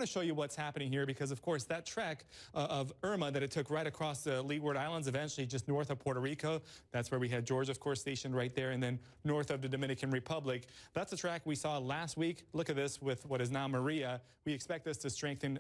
To show you what's happening here because, of course, that trek of Irma that it took right across the Leeward Islands, eventually just north of Puerto Rico. That's where we had Georgia, of course, stationed right there, and then north of the Dominican Republic. That's a track we saw last week. Look at this with what is now Maria. We expect this to strengthen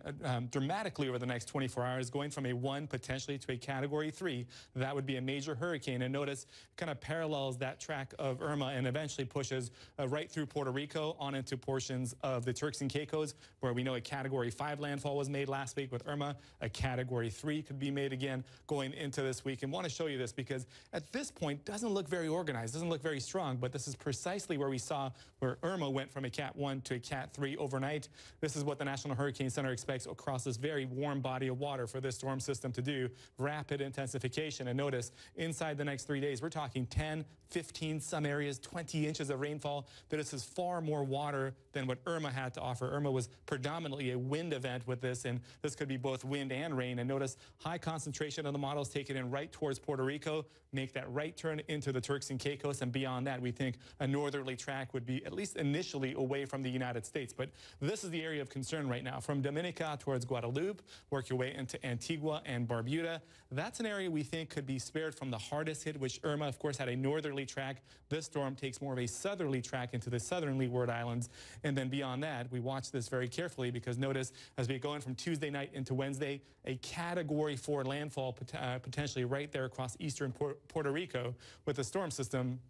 dramatically over the next 24 hours, going from a 1 potentially to a Category 3. That would be a major hurricane. And notice kind of parallels that track of Irma and eventually pushes right through Puerto Rico on into portions of the Turks and Caicos, where we know a Category 5 landfall was made last week with Irma. A Category 3 could be made again going into this week. And want to show you this because at this point doesn't look very organized, doesn't look very strong, but this is precisely where we saw where Irma went from a Cat 1 to a Cat 3 overnight. This is what the National Hurricane Center expects across this very warm body of water for this storm system to do. Rapid intensification. And notice inside the next 3 days, we're talking 10, 15, some areas, 20 inches of rainfall. This is far more water than what Irma had to offer. Irma was predominantly a wind event with this, and this could be both wind and rain. And notice high concentration of the models take it in right towards Puerto Rico, make that right turn into the Turks and Caicos, and beyond that, we think a northerly track would be at least initially away from the United States. But this is the area of concern right now. From Dominica towards Guadeloupe, work your way into Antigua and Barbuda. That's an area we think could be spared from the hardest hit, which Irma, of course, had a northerly track. This storm takes more of a southerly track into the southern Leeward Islands. And then beyond that, we watch this very carefully because notice as we go in from Tuesday night into Wednesday, a Category 4 landfall potentially right there across eastern Puerto Rico with the storm system.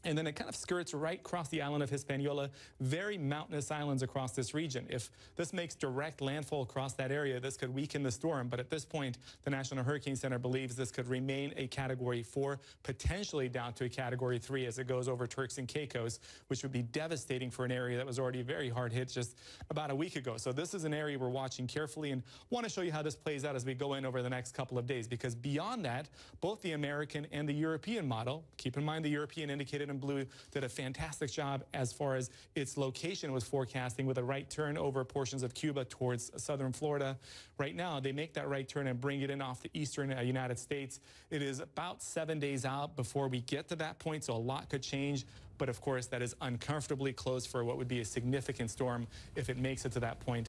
And then it kind of skirts right across the island of Hispaniola, very mountainous islands across this region. If this makes direct landfall across that area, this could weaken the storm. But at this point, the National Hurricane Center believes this could remain a Category 4, potentially down to a Category 3 as it goes over Turks and Caicos, which would be devastating for an area that was already very hard hit just about a week ago. So this is an area we're watching carefully and want to show you how this plays out as we go in over the next couple of days. Because beyond that, both the American and the European model, keep in mind the European indicated in blue, did a fantastic job as far as its location was forecasting with a right turn over portions of Cuba towards southern Florida. Right now, they make that right turn and bring it in off the eastern United States. It is about 7 days out before we get to that point, so a lot could change. But of course, that is uncomfortably close for what would be a significant storm if it makes it to that point.